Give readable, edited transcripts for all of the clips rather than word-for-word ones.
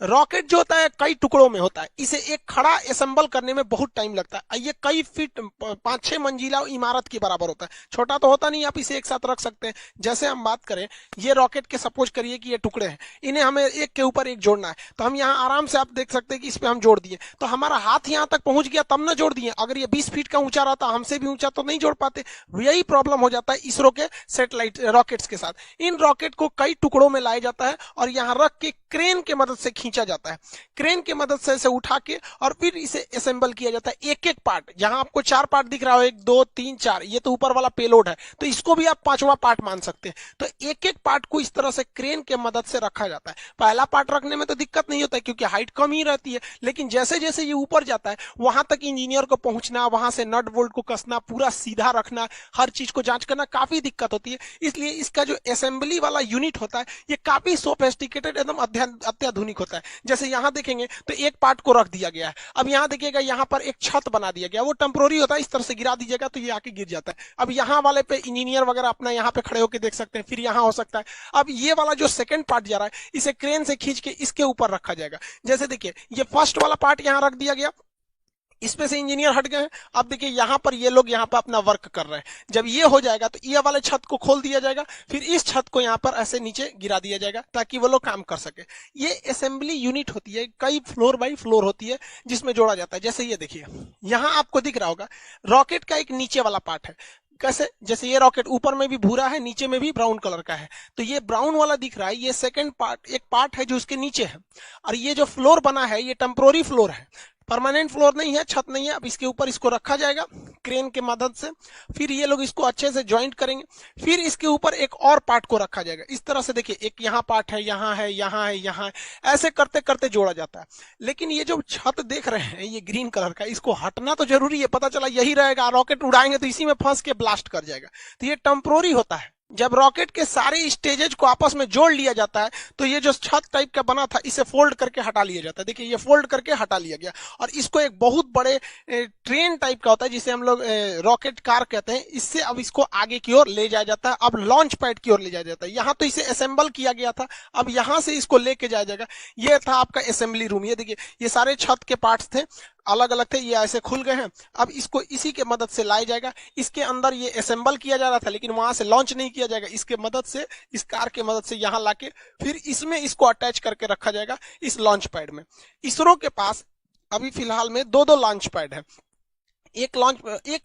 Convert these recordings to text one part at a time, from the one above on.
Rocket जो होता है कई टुकड़ों में होता है, इसे एक खड़ा असेंबल करने में बहुत टाइम लगता है। ये कई फीट 5-6 मंजिला इमारत के बराबर होता है, छोटा तो होता नहीं, आप इसे एक साथ रख सकते हैं। जैसे हम बात करें, ये रॉकेट के सपोज करिए कि ये टुकड़े हैं, इन्हें हमें एक के ऊपर एक जोड़ना है, तो हम यहाँ आराम से आप देख सकते हैं कि इस पे हम जोड़ दिए, तो हमारा हाथ यहाँ तक पहुंच गया तब ना जोड़ दिए। अगर ये 20 फीट का ऊंचा रहता, हमसे भी ऊंचा, तो नहीं जोड़ पाते। यही प्रॉब्लम हो जाता है इसरो के सैटेलाइट रॉकेट्स के साथ। इन रॉकेट को कई टुकड़ों में लाया जाता है और यहाँ रख के क्रेन के मदद से खींचा जाता है। क्रेन की मदद से इसे उठा के और फिर इसे असेंबल किया जाता है। एक एक पार्ट, जहां आपको 4 पार्ट दिख रहा हो, 1 2 3 4, ये तो ऊपर वाला पेलोड है, तो इसको भी आप 5वां पार्ट मान सकते हैं। तो एक एक पार्ट को इस तरह से क्रेन के मदद से रखा जाता है। पहला पार्ट रखने में तो दिक्कत नहीं होता है क्योंकि हाइट कम ही रहती है, लेकिन जैसे जैसे ये ऊपर जाता है वहां तक इंजीनियर को पहुंचना, वहां से नट बोल्ट को कसना, पूरा सीधा रखना, हर चीज को जांच करना काफी दिक्कत होती है। इसलिए इसका जो असेंबली वाला यूनिट होता है ये काफी सोफिस्टिकेटेड, एकदम अत्याधुनिक होता है। जैसे यहां देखेंगे तो एक पार्ट को रख दिया गया है। अब यहां देखिएगा, यहां पर एक छत बना दिया गया, वो टेम्पोररी होता है, इस तरह से गिरा दीजिएगा तो ये आके गिर जाता है। अब यहां वाले पे इंजीनियर वगैरह अपना यहां पे खड़े होकर देख सकते हैं, फिर यहां हो सकता है। अब ये वाला जो सेकंड पार्ट जा रहा है, इसे क्रेन से खींच के इसके ऊपर रखा जाएगा। जैसे देखिए, ये फर्स्ट वाला पार्ट यहां रख दिया गया, इसमें से इंजीनियर हट गए हैं। अब देखिए यहां पर ये लोग यहां पर अपना वर्क कर रहे हैं। जब ये हो जाएगा तो ये वाले छत को खोल दिया जाएगा, फिर इस छत को यहां पर ऐसे नीचे गिरा दिया जाएगा ताकि वो लोग काम कर सके। ये असेंबली यूनिट होती है, कई फ्लोर बाई फ्लोर होती है जिसमें जोड़ा जाता है। जैसे ये देखिए, यहां आपको दिख रहा होगा रॉकेट का एक नीचे वाला पार्ट है। कैसे? जैसे ये रॉकेट ऊपर में भी भूरा है, नीचे में भी ब्राउन कलर का है, तो ये ब्राउन वाला दिख रहा है, ये सेकंड पार्ट, एक पार्ट है जो उसके नीचे है। और ये जो फ्लोर बना है ये टेम्पोररी फ्लोर है, परमानेंट फ्लोर नहीं है, छत नहीं है। अब इसके ऊपर इसको रखा जाएगा क्रेन के मदद से, फिर ये लोग इसको अच्छे से ज्वाइंट करेंगे, फिर इसके ऊपर एक और पार्ट को रखा जाएगा। इस तरह से देखिए, एक यहाँ पार्ट है, यहाँ है, यहाँ है, यहाँ है, ऐसे करते करते जोड़ा जाता है। लेकिन ये जो छत देख रहे हैं ये ग्रीन कलर का, इसको हटना तो जरूरी है, पता चला यही रहेगा, रॉकेट उड़ाएंगे तो इसी में फंस के ब्लास्ट कर जाएगा। तो ये टेम्पोररी होता है। जब रॉकेट के सारे स्टेजेज को आपस में जोड़ लिया जाता है तो ये जो छत टाइप का बना था इसे फोल्ड करके हटा लिया जाता है। देखिए ये फोल्ड करके हटा लिया गया और इसको एक बहुत बड़े ट्रेन टाइप का होता है जिसे हम लोग रॉकेट कार कहते हैं, इससे अब इसको आगे की ओर ले जाया जाता है। अब लॉन्च पैड की ओर ले जाया जाता है। यहाँ तो इसे असेंबल किया गया था, अब यहाँ से इसको लेके जाया जाएगा। ये था आपका असेंबली रूम। ये देखिए, ये सारे छत के पार्ट्स थे, अलग अलग थे, ये ऐसे खुल गए हैं। अब इसको इसी के मदद से लाया जाएगा। इसके अंदर ये असेंबल किया जा रहा था लेकिन वहां से लॉन्च नहीं किया जाएगा, इसके मदद से, इस कार के मदद से यहाँ लाके फिर इसमें इसको अटैच करके रखा जाएगा इस लॉन्च पैड में। इसरो के पास अभी फिलहाल में 2-2 लॉन्च पैड है। एक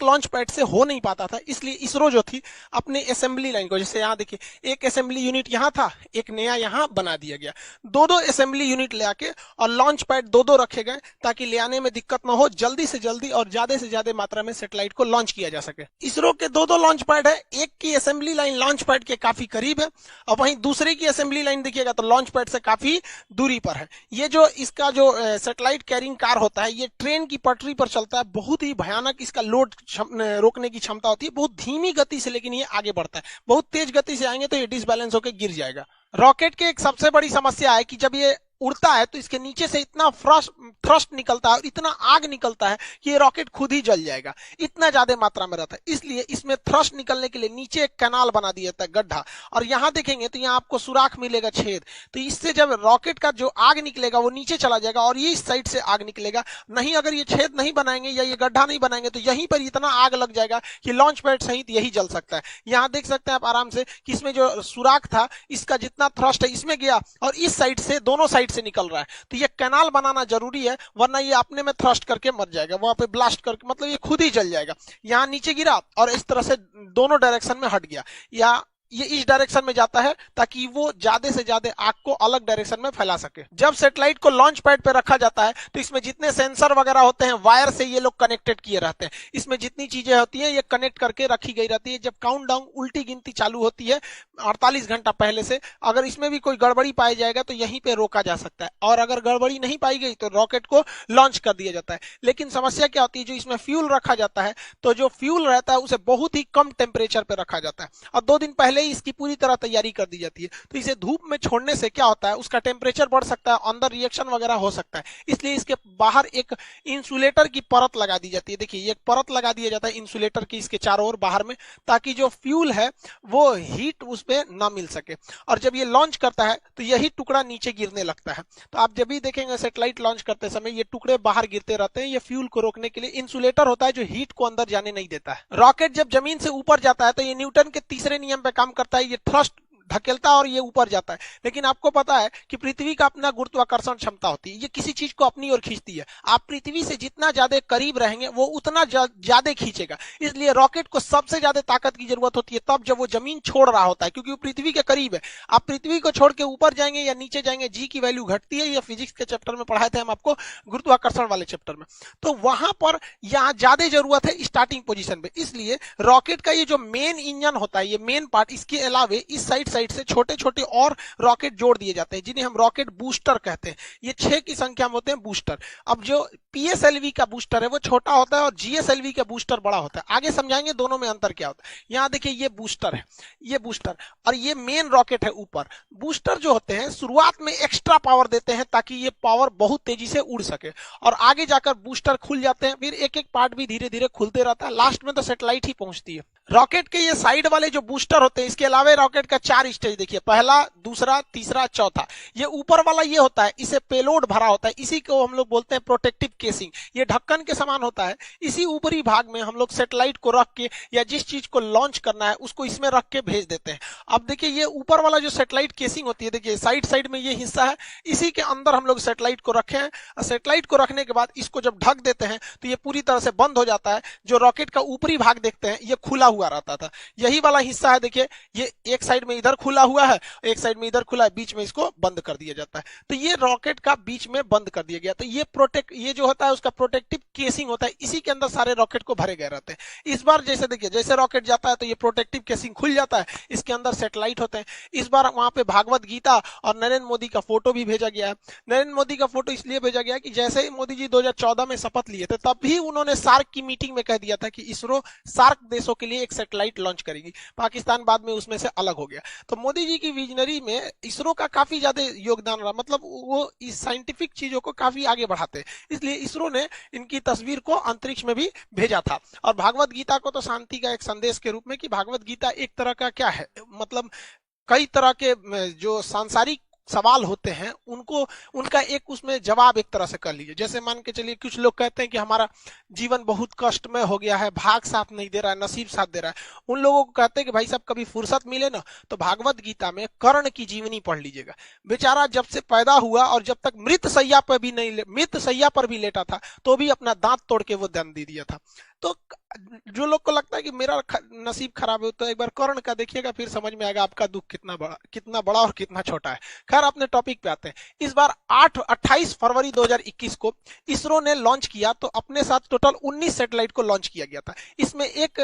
लॉन्च पैड से हो नहीं पाता था, इसलिए इसरो जो थी अपने असेंबली लाइन को, जैसे यहाँ देखिए एक असेंबली यूनिट यहाँ था, एक नया यहाँ बना दिया गया, 2-2 असेंबली यूनिट ले आके और लॉन्च पैड 2-2 रखे गए ताकि ले आने में दिक्कत ना हो, जल्दी से जल्दी और ज्यादा से ज्यादा मात्रा में सैटेलाइट को लॉन्च किया जा सके। इसरो के 2-2 लॉन्च पैड है, एक की असेंबली लाइन लॉन्च पैड के काफी करीब है और वहीं दूसरे की असेंबली लाइन देखिएगा तो लॉन्च पैड से काफी दूरी पर है। ये जो इसका जो सैटेलाइट कैरिंग कार होता है ये ट्रेन की पटरी पर चलता है, बहुत ही भयानक इसका लोड रोकने की क्षमता होती है, बहुत धीमी गति से लेकिन ये आगे बढ़ता है। बहुत तेज गति से आएंगे तो ये डिसबैलेंस होकर गिर जाएगा। रॉकेट की एक सबसे बड़ी समस्या है कि जब ये उड़ता है तो इसके नीचे से इतना थ्रस्ट निकलता है और इतना आग निकलता है कि ये रॉकेट खुद ही जल जाएगा, इतना ज्यादा मात्रा में रहता है। इसलिए इसमें थ्रस्ट निकलने के लिए नीचे एक कैनाल बना दिया जाता है, गड्ढा, और यहाँ देखेंगे तो यहाँ आपको सुराख मिलेगा, छेद। तो इससे जब रॉकेट का जो आग निकलेगा वो नीचे चला जाएगा और ये इस साइड से आग निकलेगा। नहीं, अगर ये छेद नहीं बनाएंगे या ये गड्ढा नहीं बनाएंगे तो यहीं पर इतना आग लग जाएगा कि लॉन्च पैड सहित यही जल सकता है। यहाँ देख सकते हैं आप आराम से कि इसमें जो सुराख था इसका जितना थ्रस्ट है इसमें गया और इस साइड से, दोनों साइड से निकल रहा है। तो ये कैनाल बनाना जरूरी है वरना ये अपने में थ्रस्ट करके मर जाएगा, वहां पे ब्लास्ट करके, मतलब ये खुद ही जल जाएगा। यहाँ नीचे गिरा और इस तरह से दोनों डायरेक्शन में हट गया, या ये इस डायरेक्शन में जाता है ताकि वो ज्यादा से ज्यादा आग को अलग डायरेक्शन में फैला सके। जब सैटेलाइट को लॉन्च पैड पे रखा जाता है तो इसमें जितने सेंसर वगैरह होते हैं वायर से ये लोग कनेक्टेड किए रहते हैं। इसमें जितनी चीजें होती हैं ये कनेक्ट करके रखी गई रहती है। जब काउंटडाउन, उल्टी गिनती चालू होती है 48 घंटा पहले से, अगर इसमें भी कोई गड़बड़ी पाया जाएगा तो यहीं पे रोका जा सकता है और अगर गड़बड़ी नहीं पाई गई तो रॉकेट को लॉन्च कर दिया जाता है। लेकिन समस्या क्या होती है, जो इसमें फ्यूल रखा जाता है तो जो फ्यूल रहता है उसे बहुत ही कम टेम्परेचर पे रखा जाता है। और 2 दिन पहले पहले ही इसकी पूरी तरह तैयारी कर दी जाती है। तो इसे धूप में छोड़ने से क्या होता है, उसका टेम्परेचर बढ़ सकता है, अंदर रिएक्शन वगैरह हो सकता है, इसलिए इसके बाहर एक इंसुलेटर की परत लगा दी जाती है। देखिए ये एक परत लगा दिया जाता है इंसुलेटर की इसके चारों ओर बाहर में, ताकि जो फ्यूल है वो हीट उस पर ना मिल सके। और जब ये लॉन्च करता है तो यही टुकड़ा नीचे गिरने लगता है। तो आप जब भी देखेंगे सैटेलाइट लॉन्च करते समय ये टुकड़े बाहर गिरते रहते हैं, ये फ्यूल को रोकने के लिए इंसुलेटर होता है जो हीट को अंदर जाने नहीं देता है। रॉकेट जब जमीन से ऊपर जाता है तो ये न्यूटन के तीसरे नियम पे काम करता है, ये थ्रस्ट धकेलता है और ये ऊपर जाता है। लेकिन आपको पता है कि पृथ्वी का अपना गुरुत्वाकर्षण क्षमता होती है, ये किसी चीज को अपनी ओर खींचती है। आप पृथ्वी से जितना ज्यादा करीब रहेंगे वो उतना ज्यादा खींचेगा, इसलिए रॉकेट को सबसे ज्यादा ताकत की जरूरत होती है तब जब वो जमीन छोड़ रहा होता है, क्योंकि वो पृथ्वी के करीब है। आप पृथ्वी को छोड़ के ऊपर जाएंगे या नीचे जाएंगे, जी की वैल्यू घटती है। ये फिजिक्स के चैप्टर में पढ़ाए थे हम आपको, गुरुत्वाकर्षण वाले चैप्टर में। तो वहां पर यहाँ ज्यादा जरूरत है स्टार्टिंग पोजीशन पे, इसलिए रॉकेट का ये जो मेन इंजन होता है, ये मेन पार्ट, इसके अलावे इस साइड से छोटे छोटे और रॉकेट जोड़ दिए जाते हैं जिन्हें हम रॉकेट बूस्टर कहते हैं। ये 6 की संख्या में होते हैं बूस्टर। अब जो पीएसएलवी का बूस्टर है वो छोटा होता है और जीएसएलवी का बूस्टर बड़ा होता है। आगे समझाएंगे दोनों में अंतर क्या होता है। यहाँ देखिए ये बूस्टर है, ये बूस्टर, और ये मेन रॉकेट है ऊपर। बूस्टर जो होते हैं शुरुआत में एक्स्ट्रा पावर देते हैं ताकि ये पावर बहुत तेजी से उड़ सके, और आगे जाकर बूस्टर खुल जाते हैं, फिर एक एक पार्ट भी धीरे धीरे खुलते रहता है, लास्ट में तो सैटेलाइट ही पहुंचती है। रॉकेट के ये साइड वाले जो बूस्टर होते हैं, इसके अलावा रॉकेट का 4 स्टेज देखिए, पहला, दूसरा, तीसरा, चौथा। ये ऊपर वाला ये होता है, इसे पेलोड भरा होता है, इसी को हम लोग बोलते हैं प्रोटेक्टिव केसिंग। ये ढक्कन के समान होता है, इसी ऊपरी भाग में हम लोग सैटेलाइट को रख के या जिस चीज को लॉन्च करना है उसको इसमें रख के भेज देते हैं। अब देखिए ये ऊपर वाला जो सैटेलाइट केसिंग होती है, देखिए साइड साइड में ये हिस्सा है, इसी के अंदर हम लोग सैटेलाइट को रखे हैं। सैटेलाइट को रखने के बाद इसको जब ढक देते हैं तो ये पूरी तरह से बंद हो जाता है। जो रॉकेट का ऊपरी भाग देखते हैं ये खुला हुआ रहता था, यही वाला हिस्सा है, देखिए ये एक साइड में इधर खुला हुआ है, एक साइड में इधर खुला है, बीच में इसको बंद कर दिया जाता है। तो ये रॉकेट का बीच में बंद कर दिया गया। तो ये जो होता है उसका प्रोटेक्टिव केसिंग होता है, इसी के अंदर सारे रॉकेट को भरे गए रहते हैं। इस बार जैसे देखिए, जैसे रॉकेट जाता है तो ये प्रोटेक्टिव केसिंग खुल जाता है, इसके अंदर सैटेलाइट होते हैं। इस बार वहां पे भागवत गीता और नरेंद्र मोदी का फोटो भी भेजा गया है। नरेंद्र मोदी का फोटो इसलिए भेजा गया कि जैसे ही मोदी जी 2014 में शपथ लिए थे तब भी उन्होंने सार्क की मीटिंग में कह दिया था कि इसरो सार्क देशों के लिए एक सैटेलाइट लॉन्च करेगी। पाकिस्तान बाद में उसमें से अलग हो गया। तो मोदी जी की विजनरी में इसरो का काफी ज्यादा योगदान रहा, मतलब वो इस साइंटिफिक चीजों को काफी आगे बढ़ाते हैं, इसलिए इसरो ने इनकी तस्वीर को अंतरिक्ष में भी भेजा था। और भागवत गीता को तो शांति का एक संदेश के रूप में, कि भागवत गीता एक तरह का क्या है, मतलब कई तरह के जो सांसारिक सवाल होते हैं उनको, उनका एक उसमें जवाब एक तरह से कर लीजिए। जैसे मान के चलिए कुछ लोग कहते हैं कि हमारा जीवन बहुत कष्टमय हो गया है, भाग साथ नहीं दे रहा है, नसीब साथ दे रहा है। उन लोगों को कहते हैं कि भाई साहब कभी फुर्सत मिले ना तो भागवत गीता में कर्ण की जीवनी पढ़ लीजिएगा। बेचारा जब से पैदा हुआ और जब तक मृत सैया पर भी लेटा था तो भी अपना दांत तोड़ के वो दान दे दिया था। तो जो लोग को लगता है कि मेरा नसीब खराब है, तो एक बार कर्ण का देखिएगा, फिर समझ में आएगा आपका दुख कितना बड़ा और कितना छोटा है। खैर अपने टॉपिक पे आते हैं। इस बार 28 फरवरी 2021 को इसरो ने लॉन्च किया, तो अपने साथ टोटल 19 सैटेलाइट को लॉन्च किया गया था। इसमें एक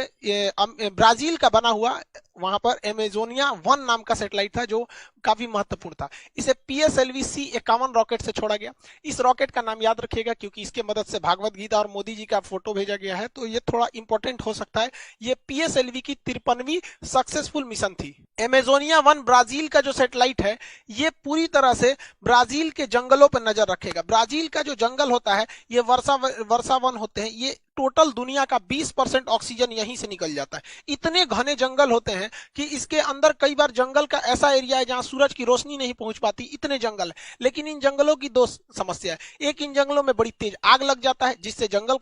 ब्राजील का बना हुआ वहां पर एमेजोनिया 1 नाम का सैटेलाइट था जो काफी महत्वपूर्ण था। इसे PSLV C51 रॉकेट से छोड़ा गया। इस रॉकेट का नाम याद रखिएगा क्योंकि इसके मदद से भागवत गीता और मोदी जी का फोटो भेजा गया है, तो ये थोड़ा इंपॉर्टेंट हो सकता है। ये PSLV की 53वीं सक्सेसफुल मिशन थी। एमेजोनिया 1 ब्राजील का जो सैटेलाइट है ये पूरी तरह से ब्राजील के जंगलों पर नजर रखेगा। ब्राजील का जो जंगल होता है ये वर्षा वन होते हैं, ये टोटल दुनिया का 20% ऑक्सीजन यहीं से निकल जाता है। इतने घने जंगल होते हैं कि इसके अंदर कई बार जंगल का ऐसा एरिया है जहां सूरज की रोशनी नहीं पहुंच पाती, इतने जंगल है। लेकिन इन जंगलों की 2 समस्या है। एक, इन जंगलों में बड़ी तेज आग लग जाता है जिससे जंगल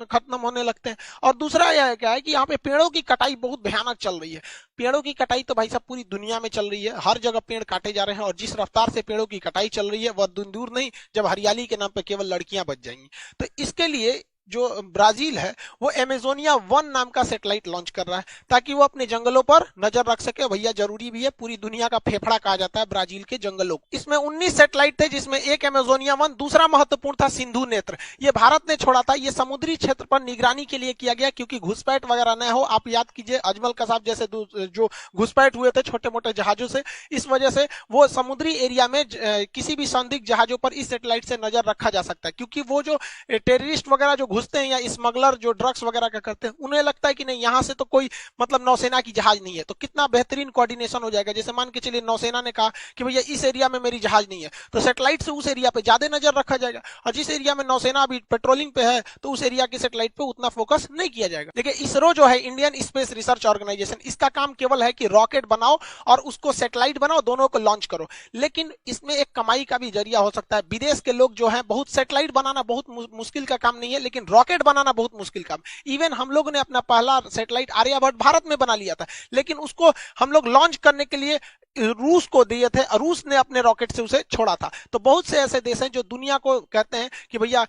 खत्म होने लगते हैं, और दूसरा यह क्या है कि यहाँ पे पेड़ों की कटाई बहुत भयानक चल रही है। पेड़ों की कटाई तो भाई साहब पूरी दुनिया में चल रही है, हर जगह पेड़ काटे जा रहे हैं, और जिस रफ्तार से पेड़ों की कटाई चल रही है वह दूर नहीं जब हरियाली के नाम पे केवल लड़कियां बच जाएंगी। तो इसके लिए जो ब्राजील है वो एमेजोनिया 1 नाम का सैटेलाइट लॉन्च कर रहा है ताकि वो अपने जंगलों पर नजर रख सके। भैया जरूरी भी है, पूरी दुनिया का फेफड़ा कहा जाता है ब्राजील के जंगलों को। इसमें 19 सैटेलाइट थे जिसमें एक एमेजोनिया 1, दूसरा महत्वपूर्ण था सिंधु नेत्र। ये भारत ने छोड़ा था। ये समुद्री क्षेत्र पर निगरानी के लिए किया गया क्योंकि घुसपैठ वगैरह न हो। आप याद कीजिए अजमल कसाब जैसे जो घुसपैठ हुए थे छोटे मोटे जहाजों से, इस वजह से वो समुद्री एरिया में किसी भी संदिग्ध जहाजों पर इस सैटेलाइट से नजर रखा जा सकता है, क्योंकि वो जो टेररिस्ट वगैरह जो घुसते हैं या स्मगलर जो ड्रग्स वगैरह का करते हैं, उन्हें लगता है कि नहीं यहाँ से तो कोई मतलब नौसेना की जहाज नहीं है, तो कितना बेहतरीन कोऑर्डिनेशन हो जाएगा। जैसे मान के चलिए नौसेना ने कहा कि भैया इस एरिया में मेरी जहाज नहीं है, तो सैटेलाइट से उस एरिया पे ज्यादा नजर रखा जाएगा, और जिस एरिया में नौसेना अभी पेट्रोलिंग पे है तो उस एरिया की सैटेलाइट पे उतना फोकस नहीं किया जाएगा। देखिए इसरो जो है, इंडियन स्पेस रिसर्च ऑर्गेनाइजेशन, इसका काम केवल है कि रॉकेट बनाओ और उसको सैटेलाइट बनाओ, दोनों को लॉन्च करो। लेकिन इसमें एक कमाई का भी जरिया हो सकता है। विदेश के लोग जो है, बहुत सैटेलाइट बनाना बहुत मुश्किल का काम नहीं है, लेकिन रॉकेट बनाना बहुत मुश्किल काम। इवन हम लोग ने अपना पहला सैटेलाइट आर्यभट्ट भारत में बना लिया था, लेकिन उसको हम लोग लॉन्च करने के लिए रूस को दिए थे, रूस ने अपने रॉकेट से उसे छोड़ा था। तो बहुत से ऐसे देश हैं जो दुनिया को कहते हैं कि भैया,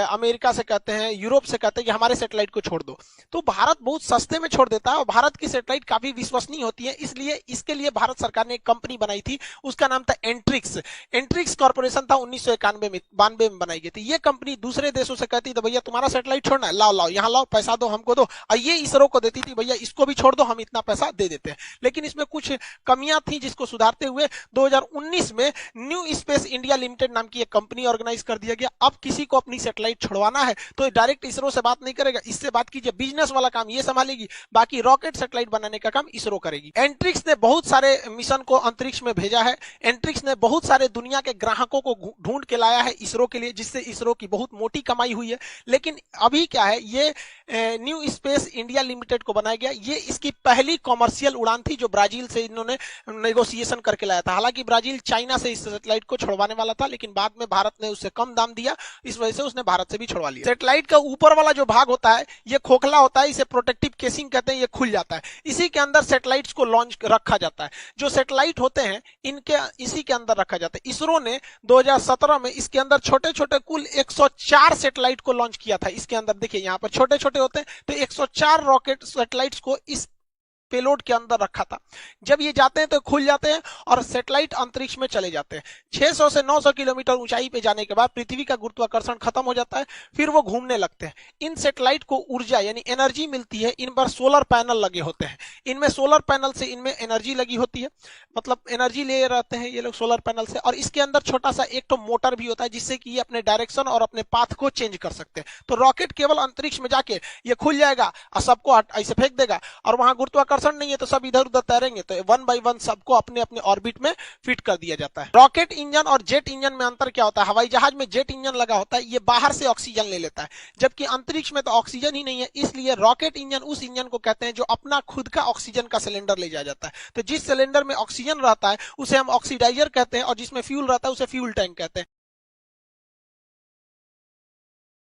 अमेरिका से कहते हैं, यूरोप से कहते हैं कि हमारे सैटेलाइट को छोड़ दो, तो भारत बहुत सस्ते में छोड़ देता है, और भारत की सैटेलाइट काफी विश्वसनीय होती है। इसलिए इसके लिए भारत सरकार ने एक कंपनी बनाई थी, उसका नाम था एंट्रिक्स। एंट्रिक्स कॉर्पोरेशन था, 1991 में 92 में बनाई गई थी। ये कंपनी दूसरे देशों से कहती थी भैया तुम्हारा सैटेलाइट छोड़ना है, लाओ लाओ यहाँ लाओ, पैसा दो हमको दो, और ये इसरो को देती थी भैया इसको भी छोड़ दो, हम इतना पैसा दे देते हैं। लेकिन इसमें कुछ कमियां थी जिसको सुधारते हुए 2019 में न्यू स्पेस इंडिया लिमिटेड नाम की एक कंपनी ऑर्गेनाइज कर दिया गया। अब किसी को अपनी सैटेलाइट छुड़वाना है तो डायरेक्ट इसरो से बात नहीं करेगा, इससे बात कीजिए, बिजनेस वाला काम ये संभालेगी, बाकी रॉकेट सैटेलाइट बनाने का काम इसरो करेगी। एंट्रिक्स ने बहुत सारे मिशन को अंतरिक्ष में भेजा है। एंट्रिक्स ने बहुत सारे दुनिया के ग्राहकों को ढूंढ के लाया है इसरो के लिए, जिससे इसरो की बहुत मोटी कमाई हुई है। लेकिन अभी क्या है, ये न्यू स्पेस इंडिया लिमिटेड को बनाया गया, ये इसकी पहली कॉमर्शियल उड़ान थी जो ब्राजील से इन्होंने नेगोशिएशन करके लाया था। हालांकि ब्राजील चाइना से इस सैटेलाइट को छुड़वाने वाला था, लेकिन बाद में भारत ने उससे कम दाम दिया, इस वजह से उसने भारत से भी छुड़वा लिया। सैटेलाइट का ऊपर वाला जो भाग होता है ये खोखला होता है, इसे प्रोटेक्टिव केसिंग कहते हैं, ये खुल जाता है, इसी के अंदर सैटेलाइट्स को लॉन्च रखा जाता है। जो सैटेलाइट होते हैं इनके इसी के अंदर रखा जाता है। इसरो ने 2017 में इसके अंदर छोटे छोटे कुल 104 सैटेलाइट को लॉन्च किया था। इसके अंदर देखिए यहाँ पर छोटे छोटे होते हैं, तो 104 रॉकेट सैटेलाइट्स को इस पेलोड के अंदर रखा था। जब ये जाते हैं तो खुल जाते हैं और सैटेलाइट अंतरिक्ष में चले जाते हैं। 600 से 900 किलोमीटर ऊंचाई पे जाने के बाद पृथ्वी का गुरुत्वाकर्षण खत्म हो जाता है, फिर वो घूमने लगते हैं। इन सैटेलाइट को ऊर्जा यानी एनर्जी मिलती है, इन पर सोलर पैनल लगे होते हैं, इनमें सोलर पैनल से इनमें एनर्जी लगी होती है, मतलब एनर्जी ले रहते हैं ये लोग सोलर पैनल से। और इसके अंदर छोटा सा एक तो मोटर भी होता है, जिससे कि ये अपने डायरेक्शन और अपने पाथ को चेंज कर सकते हैं। तो रॉकेट केवल अंतरिक्ष में जाके ये खुल जाएगा और सबको ऐसे फेंक देगा, और वहां गुरुत्वाकर्षण नहीं है तो सब इधर उधर तैरेंगे, तो 1 बाय 1 सबको अपने अपने ऑर्बिट में फिट कर दिया जाता है। रॉकेट इंजन और जेट इंजन में अंतर क्या होता है? हवाई जहाज में जेट इंजन लगा होता है, ये बाहर से ऑक्सीजन ले लेता है, जबकि अंतरिक्ष में तो ऑक्सीजन ही नहीं है, इसलिए रॉकेट इंजन उस इंजन को कहते हैं जो अपना खुद का ऑक्सीजन का सिलेंडर ले जाया जाता है। तो जिस सिलेंडर में ऑक्सीजन रहता है उसे हम ऑक्सीडाइजर कहते हैं, और जिसमें फ्यूल रहता है उसे फ्यूल टैंक कहते हैं।